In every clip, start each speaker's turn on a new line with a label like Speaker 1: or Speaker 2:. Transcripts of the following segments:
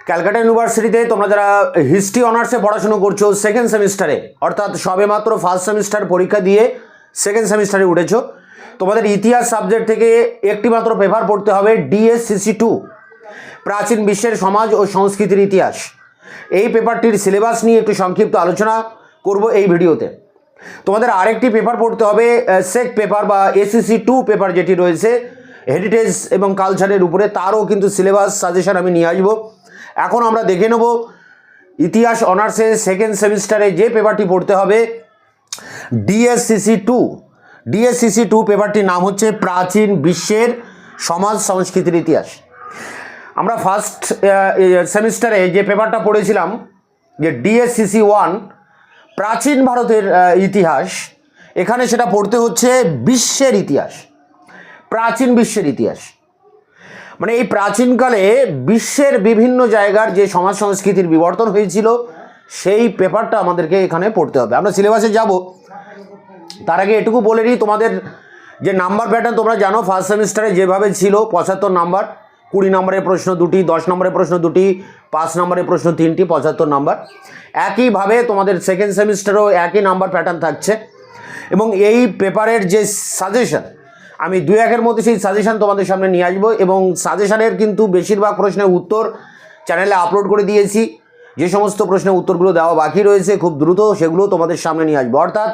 Speaker 1: ক্যালকাটা ইউনিভার্সিটিতে তোমরা যারা হিস্ট্রি অনার্সে পড়াশুনো করছো সেকেন্ড সেমিস্টারে, অর্থাৎ সবেমাত্র ফার্স্ট সেমিস্টার পরীক্ষা দিয়ে সেকেন্ড সেমিস্টারে উঠেছো, তোমাদের ইতিহাস সাবজেক্ট থেকে একটি মাত্র পেপার পড়তে হবে DSCC2, প্রাচীন বিশ্বের সমাজ ও সংস্কৃতির ইতিহাস। এই পেপারটির সিলেবাস নিয়ে একটু সংক্ষিপ্ত আলোচনা করব এই ভিডিওতে। তোমাদের আরেকটি পেপার পড়তে হবে সেক পেপার বা SCC2 পেপার, যেটি রয়েছে হেরিটেজ এবং কালচারের উপরে, তারও কিন্তু সিলেবাস সাজেশন আমি নিয়ে আসবো। এখন আমরা দেখে নেব ইতিহাস অনার্সে সেকেন্ড সেমিস্টারে যে পেপারটি পড়তে হবে DSCC2 পেপারটির নাম হচ্ছে প্রাচীন বিশ্বের সমাজ সংস্কৃতির ইতিহাস। আমরা ফার্স্ট সেমিস্টারে যে পেপারটা পড়েছিলাম যে DSCC1 প্রাচীন ভারতের ইতিহাস, এখানে সেটা পড়তে হচ্ছে বিশ্বের ইতিহাস, প্রাচীন বিশ্বের ইতিহাস। মানে এই প্রাচীনকালে বিশ্বের বিভিন্ন জায়গার যে সমাজ সংস্কৃতির বিবর্তন হয়েছিল সেই পেপারটা আমাদেরকে এখানে পড়তে হবে। আমরা সিলেবাসে যাব, তার আগে এটুকু বলে নিই, তোমাদের যে নাম্বার প্যাটার্ন তোমরা জানো ফার্স্ট সেমিস্টারে যেভাবে ছিল 75 নাম্বার, 20 নম্বরের প্রশ্ন 2টি, 10 নম্বরের প্রশ্ন 2টি, 5 নম্বরের প্রশ্ন 3টি, 75 নাম্বার। একইভাবে তোমাদের সেকেন্ড সেমিস্টারেও একই নাম্বার প্যাটার্ন থাকছে। এবং এই পেপারের যে সাজেশন, আমি 2-1-এর মধ্যে সেই সাজেশন তোমাদের সামনে নিয়ে আসবো। এবং সাজেশনের কিন্তু বেশিরভাগ প্রশ্নের উত্তর চ্যানেলে আপলোড করে দিয়েছি। যে সমস্ত প্রশ্নের উত্তরগুলো দেওয়া বাকি রয়েছে খুব দ্রুত সেগুলো তোমাদের সামনে নিয়ে আসবো। অর্থাৎ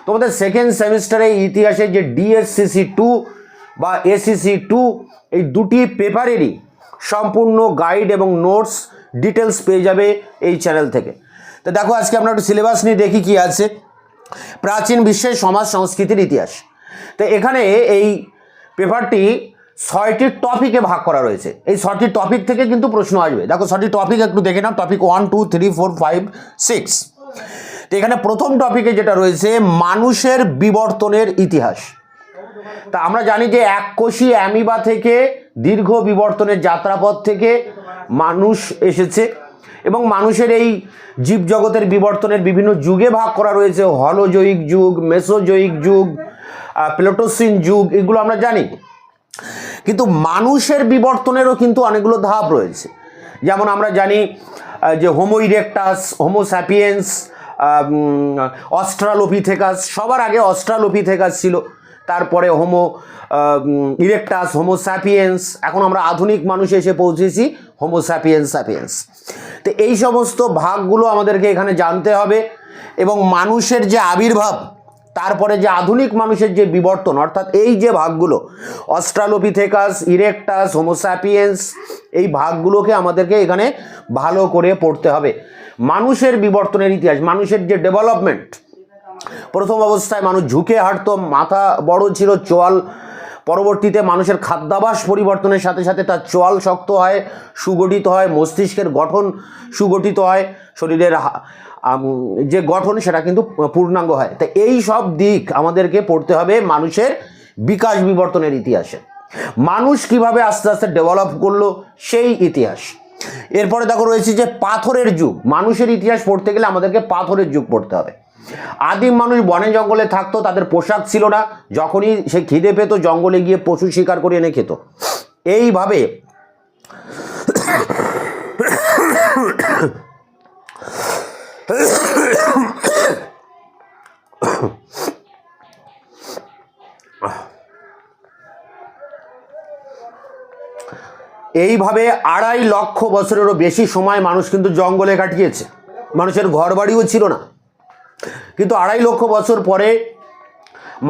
Speaker 1: তোমাদের সেকেন্ড সেমিস্টারে ইতিহাসের যে DSCC2 বা SCC2 এই দুটি পেপারেরই সম্পূর্ণ গাইড এবং নোটস ডিটেলস পেয়ে যাবে এই চ্যানেল থেকে। তো দেখো আজকে আমরা একটু সিলেবাস নিয়ে দেখি কি আছে। প্রাচীন বিশ্বের সমাজ সংস্কৃতির ইতিহাস। তো এখানে এই পেপারটি 6টি টপিকে ভাগ করা রয়েছে। এই 6টি টপিক থেকে কিন্তু প্রশ্ন আসবে। দেখো 6টি টপিক একটু দেখে নাও। টপিক 1, 2, 3, 4, 5, 6। তো এখানে প্রথম টপিকে যেটা রয়েছে মানুষের বিবর্তনের ইতিহাস। তা আমরা জানি যে এককোষী অ্যামিবা থেকে দীর্ঘ বিবর্তনের যাত্রাপথ থেকে মানুষ এসেছে এবং মানুষের এই জীবজগতের বিবর্তনের বিভিন্ন যুগে ভাগ করা রয়েছে। হলোজয়িক যুগ, মেসোজয়িক যুগ, প্লেটোসিন যুগ, এগুলো আমরা জানি। কিন্তু মানুষের বিবর্তনেরও কিন্তু অনেকগুলো ধাপ রয়েছে। যেমন আমরা জানি যে Homo erectus, Homo sapiens, Australopithecus, সবার আগে অস্ট্রালোপিথেকাস ছিল, তারপরে হোমো ইরেক্টাস, হোমো স্যাপিয়েন্স, এখন আমরা আধুনিক মানুষে এসে পৌঁছেছি হোমো স্যাপিয়েন্স। তো এই সমস্ত ভাগগুলো আমাদেরকে এখানে জানতে হবে। এবং মানুষের যে আবির্ভাব, তারপরে যে আধুনিক মানুষের যে বিবর্তন, অর্থাৎ এই যে ভাগগুলো অস্ট্রালোপিথেকাস, ইরেক্টাস, হোমো স্যাপিয়েন্স, এই ভাগগুলোকে আমাদেরকে এখানে ভালো করে পড়তে হবে। মানুষের বিবর্তনের ইতিহাস, মানুষের যে ডেভেলপমেন্ট, প্রথম অবস্থায় মানুষ ঝুঁকে হাঁটতো, মাথা বড় ছিল, চোয়াল, পরবর্তীতে মানুষের খাদ্যাভ্যাস পরিবর্তনের সাথে সাথে তার চোয়াল শক্ত হয়, সুগঠিত হয়, মস্তিষ্কের গঠন সুগঠিত হয়, শরীরের যে গঠন সেটা কিন্তু পূর্ণাঙ্গ হয়। তাই এই সব দিক আমাদেরকে পড়তে হবে মানুষের বিকাশ বিবর্তনের ইতিহাসে। মানুষ কিভাবে আস্তে আস্তে ডেভেলপ করলো সেই ইতিহাস। এরপরে দেখো রয়েছে যে পাথরের যুগ। মানুষের ইতিহাস পড়তে গেলে আমাদেরকে পাথরের যুগ পড়তে হবে। আদিম মানুষ বনে জঙ্গলে থাকতো, তাদের পোশাক ছিল না, যখনই সে খিদে পেত জঙ্গলে গিয়ে পশু শিকার করে এনে খেত। এইভাবে এইভাবে 2.5 লক্ষ বছরেরও বেশি সময় মানুষ কিন্তু জঙ্গলে কাটিয়েছে। মানুষের ঘর বাড়িও ছিল না, কিন্তু 2.5 লক্ষ বছর পরে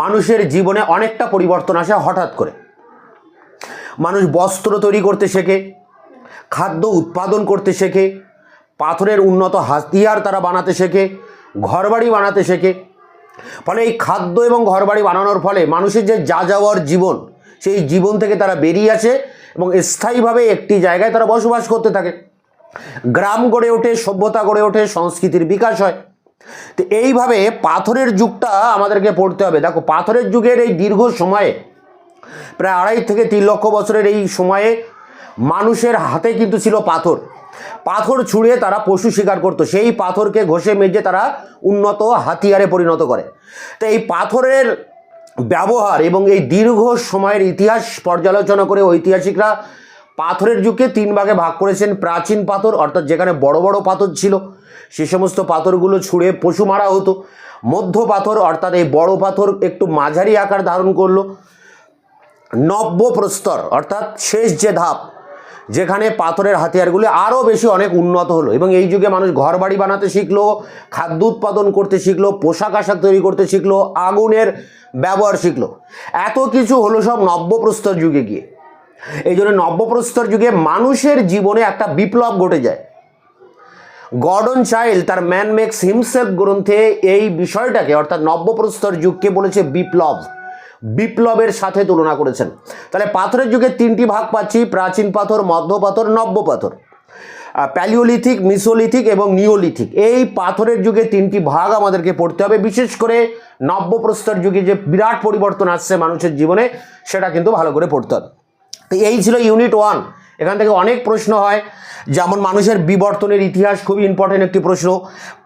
Speaker 1: মানুষের জীবনে অনেকটা পরিবর্তন আসে হঠাৎ করে। মানুষ বস্ত্র তৈরি করতে শেখে, খাদ্য উৎপাদন করতে শেখে, পাথরের উন্নত হাতিয়ার তারা বানাতে শেখে, ঘরবাড়ি বানাতে শেখে। ফলে এই খাদ্য এবং ঘরবাড়ি বানানোর ফলে মানুষের যে যাযাবর জীবন, সেই জীবন থেকে তারা বেরিয়ে আসে এবং স্থায়ীভাবে একটি জায়গায় তারা বসবাস করতে থাকে। গ্রাম গড়ে ওঠে, সভ্যতা গড়ে ওঠে, সংস্কৃতির বিকাশ হয়। তো এইভাবে পাথরের যুগটা আমাদেরকে পড়তে হবে। দেখো পাথরের যুগের এই দীর্ঘ সময়ে, প্রায় 2.5 থেকে 3 লক্ষ বছরের এই সময়ে মানুষের হাতে কিন্তু ছিল পাথর। পাথর ছুঁড়ে তারা পশু শিকার করতো, সেই পাথরকে ঘষে মেজে তারা উন্নত হাতিয়ারে পরিণত করে। তো এই পাথরের ব্যবহার এবং এই দীর্ঘ সময়ের ইতিহাস পর্যালোচনা করে ঐতিহাসিকরা পাথরের যুগকে 3 ভাগে ভাগ করেছেন। প্রাচীন পাথর অর্থাৎ যেখানে বড় বড় পাথর ছিল সে সমস্ত পাথরগুলো ছুঁড়ে পশু মারা হতো। মধ্য পাথর অর্থাৎ এই বড় পাথর একটু মাঝারি আকার ধারণ করলো। নব্য প্রস্তর অর্থাৎ শেষ যে ধাপ, যেখানে পাথরের হাতিয়ারগুলি আরও বেশি অনেক উন্নত হলো এবং এই যুগে মানুষ ঘর বাড়ি বানাতে শিখলো, খাদ্য উৎপাদন করতে শিখলো, পোশাক আশাক তৈরি করতে শিখলো, আগুনের ব্যবহার শিখলো। এত কিছু হলো সব নব্যপ্রস্তর যুগে গিয়ে। এই জন্য নব্যপ্রস্তর যুগে মানুষের জীবনে একটা বিপ্লব ঘটে যায়। গর্ডন চাইল্ড তার ম্যান মেক্স হিমসেলফ গ্রন্থে এই বিষয়টাকে অর্থাৎ নব্যপ্রস্তর যুগকে বলেছে বিপ্লব, বিপ্লবের সাথে তুলনা করেছেন। তাহলে পাথরের যুগে 3টি ভাগ পাচ্ছি, প্রাচীন পাথর, মধ্য পাথর, নব্য পাথর। প্যালিওলিথিক, মিসোলিথিক এবং নিওলিথিক, এই পাথরের যুগে 3টি ভাগ আমাদেরকে পড়তে হবে। বিশেষ করে নব্যপ্রস্তর যুগে যে বিরাট পরিবর্তন আসছে মানুষের জীবনে সেটা কিন্তু ভালো করে পড়তে হবে। তো এই ছিল ইউনিট 1। এখান থেকে অনেক প্রশ্ন হয়, যেমন মানুষের বিবর্তনের ইতিহাস খুবই ইম্পর্টেন্ট একটি প্রশ্ন।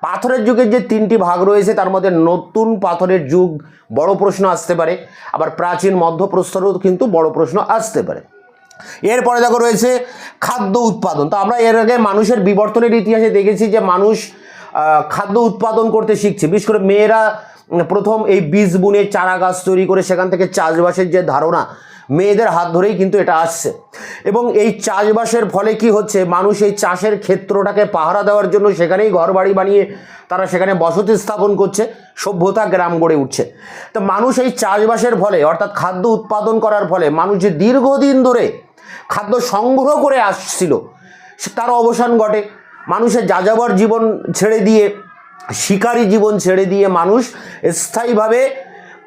Speaker 1: পাথরের যুগের যে 3টি ভাগ রয়েছে তার মধ্যে নতুন পাথরের যুগ বড় প্রশ্ন আসতে পারে, আবার প্রাচীন মধ্যপ্রস্তরও কিন্তু বড় প্রশ্ন আসতে পারে। এরপরে দেখো রয়েছে খাদ্য উৎপাদন। তো আমরা এর আগে মানুষের বিবর্তনের ইতিহাসে দেখেছি যে মানুষ খাদ্য উৎপাদন করতে শিখছে। বিশেষ করে মেয়েরা প্রথম এই বীজ বুনে চারা গাছ তৈরি করে সেখান থেকে চাষবাসের যে ধারণা, মেয়েদের হাত ধরেই কিন্তু এটা আসছে। এবং এই চাষবাসের ফলে কি হচ্ছে, মানুষ এই চাষের ক্ষেত্রটাকে পাহারা দেওয়ার জন্য সেখানেই ঘর বাড়ি বানিয়ে তারা সেখানে বসতি স্থাপন করছে, সভ্যতা গ্রাম গড়ে উঠছে। তো মানুষ এই চাষবাসের ফলে অর্থাৎ খাদ্য উৎপাদন করার ফলে মানুষ যে দীর্ঘদিন ধরে খাদ্য সংগ্রহ করে আসছিল তার অবসান ঘটে। মানুষের যাযাবর জীবন ছেড়ে দিয়ে, শিকারী জীবন ছেড়ে দিয়ে মানুষ স্থায়ীভাবে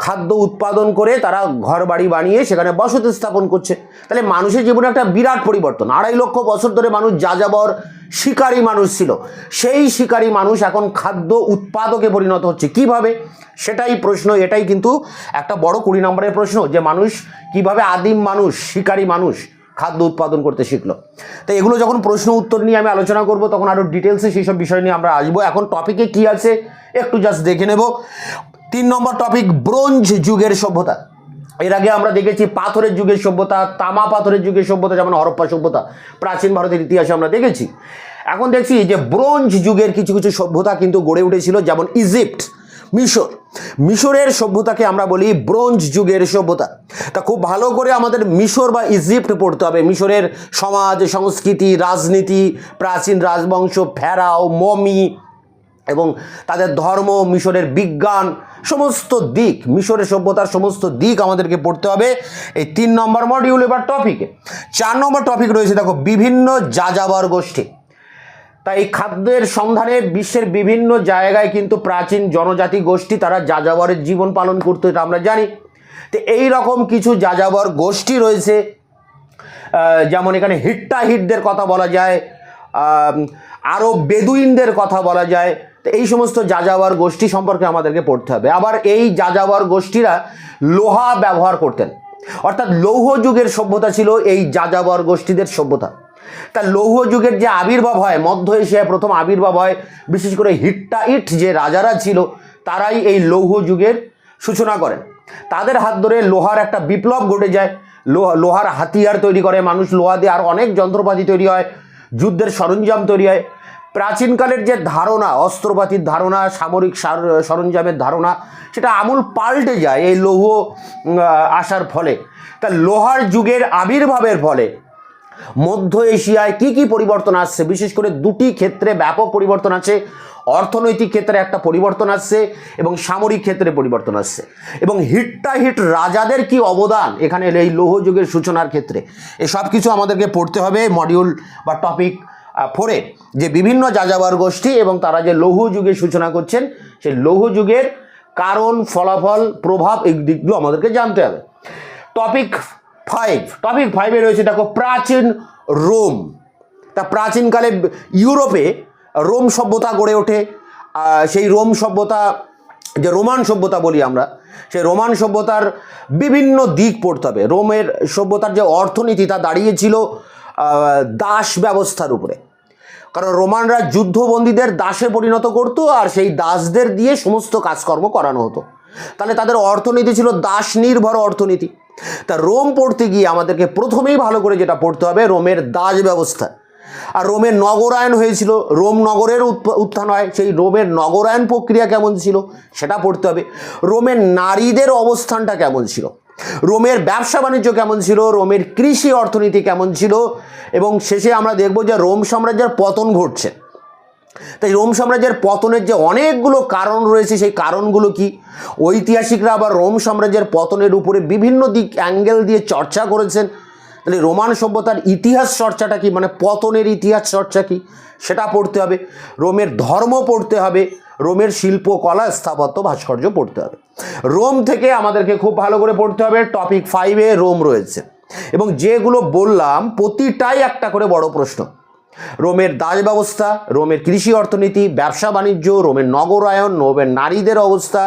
Speaker 1: খাদ্য উৎপাদন করে তারা ঘর বাড়ি বানিয়ে সেখানে বসতি স্থাপন করছে। তাহলে মানুষের জীবনে একটা বিরাট পরিবর্তন। 2.5 লক্ষ বছর ধরে মানুষ যাযাবর শিকারী মানুষ ছিল, সেই শিকারী মানুষ এখন খাদ্য উৎপাদকে পরিণত হচ্ছে। কিভাবে? সেটাই প্রশ্ন। এটাই কিন্তু একটা বড় 20 নম্বরের প্রশ্ন, যে মানুষ কিভাবে, আদিম মানুষ, শিকারী মানুষ খাদ্য উৎপাদন করতে শিখলো। তো এগুলো যখন প্রশ্ন উত্তর নিয়ে আমি আলোচনা করব তখন আরও ডিটেলসে সেই সব বিষয় নিয়ে আমরা আসবো। এখন টপিকে কি আছে একটু জাস্ট দেখে নেব। 3 নম্বর টপিক, ব্রোঞ্জ যুগের সভ্যতা। এর আগে আমরা দেখেছি পাথরের যুগের সভ্যতা, তামা পাথরের যুগের সভ্যতা, যেমন হরপ্পা সভ্যতা, প্রাচীন ভারতের ইতিহাসে আমরা দেখেছি। এখন দেখছি যে ব্রোঞ্জ যুগের কিছু কিছু সভ্যতা কিন্তু গড়ে উঠেছিল, যেমন ইজিপ্ট, মিশর। মিশরের সভ্যতাকে আমরা বলি ব্রোঞ্জ যুগের সভ্যতা। তা খুব ভালো করে আমাদের মিশর বা ইজিপ্ট পড়তে হবে। মিশরের সমাজ, সংস্কৃতি, রাজনীতি, প্রাচীন রাজবংশ, ফেরাও, মমি এবং তাদের ধর্ম, মিশরের বিজ্ঞান, সমস্ত দিক, মিশরের সভ্যতার সমস্ত দিক আমাদেরকে পড়তে হবে এই 3 নম্বর মডিউলে বা টপিকে। 4 নম্বর টপিক রয়েছে দেখো, বিভিন্ন যাযাবর গোষ্ঠী। তাই এই খাদ্যের সন্ধানে বিশ্বের বিভিন্ন জায়গায় কিন্তু প্রাচীন জনজাতি গোষ্ঠী তারা যাযাবরের জীবন পালন করতো, এটা আমরা জানি। তো এই রকম কিছু যাযাবর গোষ্ঠী রয়েছে, যেমন এখানে হিট্টাহিটদের কথা বলা যায়, আরও বেদুইনদের কথা বলা যায়। তো এই সমস্ত যাযাবর গোষ্ঠী সম্পর্কে আমাদেরকে পড়তে হবে। আবার এই যাযাবর গোষ্ঠীরা লোহা ব্যবহার করতেন, অর্থাৎ লৌহ যুগের সভ্যতা ছিল এই যাযাবর গোষ্ঠীদের সভ্যতা। তা লৌহ যুগের যে আবির্ভাব হয়, মধ্য এশিয়ায় প্রথম আবির্ভাব হয়, বিশেষ করে হিট্টাইট যে রাজারা ছিল তারাই এই লৌহ যুগের সূচনা করেন। তাদের হাত ধরে লোহার একটা বিপ্লব ঘটে যায়। লোহার হাতিয়ার তৈরি করে মানুষ, লোহা দিয়ে আর অনেক যন্ত্রপাতি তৈরি হয়, যুদ্ধের সরঞ্জাম তৈরি হয়। প্রাচীনকালের যে ধারণা, অস্ত্রপাতির ধারণা, সামরিক সরঞ্জামের ধারণা, সেটা আমূল পাল্টে যায় এই লৌহ আসার ফলে। তা লোহার যুগের আবির্ভাবের ফলে মধ্য এশিয়ায় কি কি পরিবর্তন আসছে, বিশেষ করে 2টি ক্ষেত্রে ব্যাপক পরিবর্তন আছে। অর্থনৈতিক ক্ষেত্রে একটা পরিবর্তন আসছে এবং সামরিক ক্ষেত্রে পরিবর্তন আসছে। এবং হিট্টাহিট রাজাদের কি অবদান এখানে এই লৌহ যুগের সূচনার ক্ষেত্রে, এসব কিছু আমাদেরকে পড়তে হবে মডিউল বা টপিক 4-এ, যে বিভিন্ন যাযাবর গোষ্ঠী এবং তারা যে লৌহ যুগের সূচনা করছেন সেই লৌহ যুগের কারণ, ফলাফল, প্রভাব, এই দিকগুলো আমাদেরকে জানতে হবে। টপিক 5-এ রয়েছে দেখো প্রাচীন রোম। তা প্রাচীনকালে ইউরোপে রোম সভ্যতা গড়ে ওঠে। সেই রোম সভ্যতা, যে রোমান সভ্যতা বলি আমরা, সেই রোমান সভ্যতার বিভিন্ন দিক পড়তে হবে। রোমের সভ্যতার যে অর্থনীতি তা দাঁড়িয়েছিল দাস ব্যবস্থার উপরে, কারণ রোমানরা যুদ্ধবন্দীদের দাসে পরিণত করতো আর সেই দাসদের দিয়ে সমস্ত কাজকর্ম করানো হতো। তাহলে তাদের অর্থনীতি ছিল দাস নির্ভর অর্থনীতি। তা রোম পড়তে গিয়ে আমাদেরকে প্রথমেই ভালো করে যেটা পড়তে হবে রোমের দাস ব্যবস্থা, আর রোমের নগরায়ন হয়েছিল, রোম নগরের উত্থান হয়, সেই রোমের নগরায়ন প্রক্রিয়া কেমন ছিল সেটা পড়তে হবে। রোমের নারীদের অবস্থানটা কেমন ছিল, রোমের ব্যবসা বাণিজ্য কেমন ছিল, রোমের কৃষি অর্থনীতি কেমন ছিল, এবং শেষে আমরা দেখব যে রোম সাম্রাজ্যের পতন ঘটছে। তাই রোম সাম্রাজ্যের পতনের যে অনেকগুলো কারণ রয়েছে সেই কারণগুলো কি, ঐতিহাসিকরা আবার রোম সাম্রাজ্যের পতনের উপরে বিভিন্ন দিক অ্যাঙ্গেল দিয়ে চর্চা করেছেন। তাহলে রোমান সভ্যতার ইতিহাস চর্চাটা কি, মানে পতনের ইতিহাস চর্চা কি সেটা পড়তে হবে। রোমের ধর্ম পড়তে হবে, রোমের শিল্পকলা স্থাপত্য ভাস্কর্য পড়তে হবে। রোম থেকে আমাদেরকে খুব ভালো করে পড়তে হবে টপিক 5-এ রোম রয়েছে, এবং যেগুলো বললাম প্রতিটাই একটা করে বড় প্রশ্ন। রোমের দাস ব্যবস্থা, রোমের কৃষি অর্থনীতি, ব্যবসা বাণিজ্য, রোমের নগরায়ন, রোমের নারীদের অবস্থা,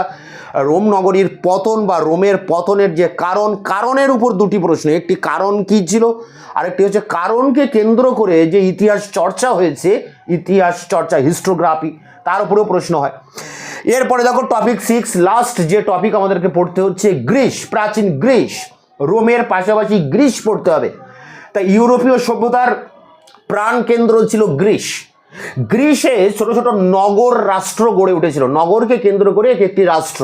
Speaker 1: রোম নগরীর পতন বা রোমের পতনের যে কারণের উপর দুটি প্রশ্ন, একটি কারণ কী ছিল, আরেকটি হচ্ছে কারণকে কেন্দ্র করে যে ইতিহাস চর্চা হয়েছে, ইতিহাস চর্চা হিস্টোগ্রাফি, তার উপরেও প্রশ্ন হয়। এরপরে দেখো টপিক 6, লাস্ট যে টপিক আমাদেরকে পড়তে হচ্ছে গ্রিস, প্রাচীন গ্রিস। রোমের পাশাপাশি গ্রিস পড়তে হবে। তাই ইউরোপীয় সভ্যতার প্রাণকেন্দ্র ছিল গ্রিস। গ্রিসে ছোট ছোট নগর রাষ্ট্র গড়ে উঠেছিল, নগরকে কেন্দ্র করে একটি রাষ্ট্র,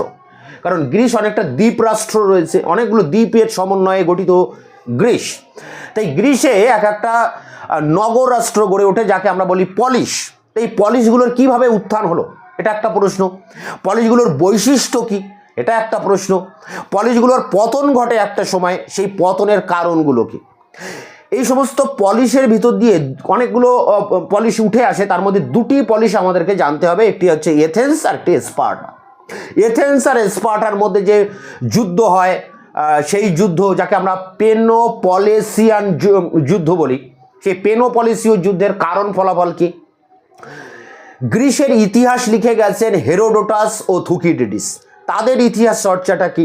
Speaker 1: কারণ গ্রিস অনেকটা দ্বীপ রাষ্ট্র রয়েছে, অনেকগুলো দ্বীপের সমন্বয়ে গঠিত গ্রিস। তাই গ্রিসে এক একটা নগর রাষ্ট্র গড়ে ওঠে যাকে আমরা বলি পলিশ। এই পলিশগুলোর কিভাবে উত্থান হলো এটা একটা প্রশ্ন, পলিশগুলোর বৈশিষ্ট্য কি এটা একটা প্রশ্ন, পলিশগুলোর পতন ঘটে একটা সময়, সেই পতনের কারণগুলো কি। এই সমস্ত পলিশের ভিতর দিয়ে অনেকগুলো পলিশ উঠে আসে, তার মধ্যে দুটি পলিশ আমাদেরকে জানতে হবে, একটি হচ্ছে এথেন্স আর একটি স্পার্টা। এথেন্স আর স্পার্টার মধ্যে যে যুদ্ধ হয় সেই যুদ্ধ যাকে আমরা পেনোপলিসিয়ান যুদ্ধ বলি, সেই পেনোপলিসীয় যুদ্ধের কারণ ফলাফল কি। গ্রিসের ইতিহাস লিখে গেছেন হেরোডোটাস ও থুকিডিডিস, তাদের ইতিহাস চর্চাটা কি।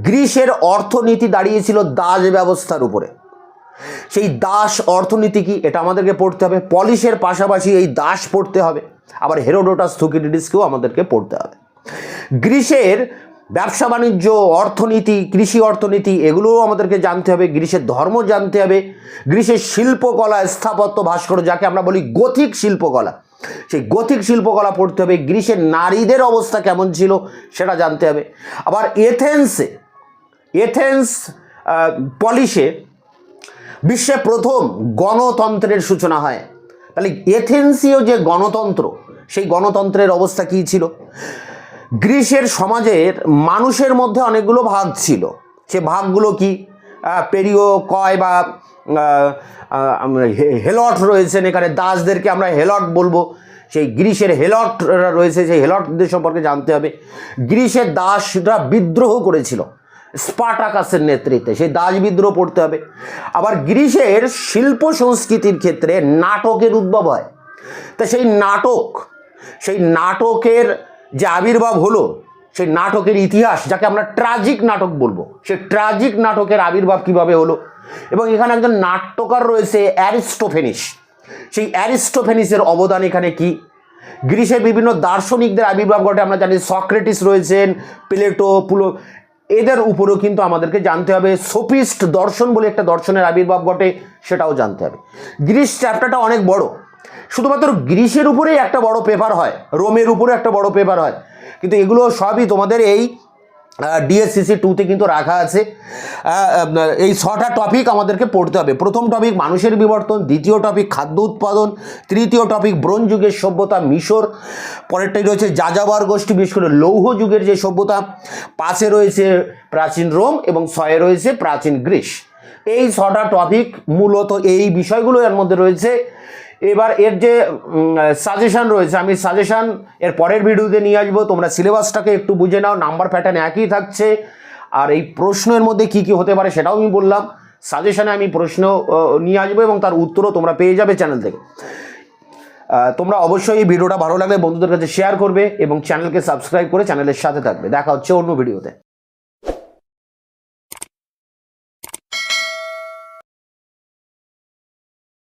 Speaker 1: গ্রিসের অর্থনীতি দাঁড়িয়েছিল দাস ব্যবস্থার উপরে, সেই দাস অর্থনীতি কি এটা আমাদেরকে পড়তে হবে। পলিশের পাশাপাশি এই দাস পড়তে হবে, আবার হেরোডোটাস থুকিডিডিসকেও আমাদেরকে পড়তে হবে। গ্রিসের ব্যবসা বাণিজ্য, অর্থনীতি, কৃষি অর্থনীতি এগুলোও আমাদেরকে জানতে হবে। গ্রিসের ধর্ম জানতে হবে, গ্রিসের শিল্পকলা, স্থাপত্য, ভাস্কর্য যাকে আমরা বলি গথিক শিল্পকলা, সেই গথিক শিল্পকলা পড়তে হবে। গ্রিসের নারীদের অবস্থা কেমন ছিল সেটা জানতে হবে। আবার এথেন্স পলিশে বিশ্বে প্রথম গণতন্ত্রের সূচনা হয়। তাহলে এথেন্সীয় যে গণতন্ত্র, সেই গণতন্ত্রের অবস্থা কী ছিল। গ্রিসের সমাজের মানুষের মধ্যে অনেকগুলো ভাগ ছিল, সে ভাগগুলো কি, পেরিও কয় বা হেলট রয়েছেন, এখানে দাসদেরকে আমরা হেলট বলবো, সেই গ্রিসের হেলট রয়েছে, সেই হেলটদের সম্পর্কে জানতে হবে। গ্রিসের দাসরা বিদ্রোহ করেছিল স্পার্টাকাসের নেতৃত্বে, সেই দাস বিদ্রোহ পড়তে হবে। আবার গ্রিসের শিল্প সংস্কৃতির ক্ষেত্রে নাটকের উদ্ভব হয়, তা সেই নাটকের যে আবির্ভাব হলো, সেই নাটকের ইতিহাস যাকে আমরা ট্র্যাজিক নাটক বলবো, সেই ট্র্যাজিক নাটকের আবির্ভাব কিভাবে হলো। এবং এখানে একজন নাট্যকার রয়েছে অ্যারিস্টোফেনিস, সেই অ্যারিস্টোফেনিসের অবদান এখানে কি। গ্রিসের বিভিন্ন দার্শনিকদের আবির্ভাব ঘটে, আমরা জানি সক্রেটিস রয়েছেন, প্লেটো, এদের উপরেও কিন্তু আমাদেরকে জানতে হবে। সোফিস্ট দর্শন বলে একটা দর্শনের আবির্ভাব ঘটে, সেটাও জানতে হবে। গ্রিস চ্যাপ্টারটা অনেক বড়, শুধুমাত্র গ্রিসের উপরেই একটা বড় পেপার হয়, রোমের উপরে একটা বড় পেপার হয়, কিন্তু এগুলো সবই তোমাদের এই DSCC 2-তে কিন্তু রাখা আছে। এই 6টা টপিক আমাদেরকে পড়তে হবে। প্রথম টপিক মানুষের বিবর্তন, দ্বিতীয় টপিক খাদ্য উৎপাদন, তৃতীয় টপিক ব্রোঞ্জ যুগের সভ্যতা মিশর, পরেরটাই রয়েছে যাযাবর গোষ্ঠী, বিশেষ করে লৌহ যুগের যে সভ্যতা, 5-এ রয়েছে প্রাচীন রোম এবং 6-এ রয়েছে প্রাচীন গ্রিস। এই 6টা টপিক মূলত এই বিষয়গুলো এর মধ্যে রয়েছে। এবার এর যে সাজেশান রয়েছে, আমি সাজেশান এর পরের ভিডিওতে নিয়ে আসবো, তোমরা সিলেবাসটাকে একটু বুঝে নাও, নাম্বার প্যাটার্ন একই থাকছে, আর এই প্রশ্নের মধ্যে কি কি হতে পারে সেটাও আমি বললাম। সাজেশানে আমি প্রশ্ন নিয়ে আসবো এবং তার উত্তরও তোমরা পেয়ে যাবে চ্যানেল থেকে। তোমরা অবশ্যই এই ভিডিওটা ভালো লাগলে বন্ধুদের কাছে শেয়ার করবে এবং চ্যানেলকে সাবস্ক্রাইব করে চ্যানেলের সাথে থাকবে। দেখা হচ্ছে অন্য ভিডিওতে।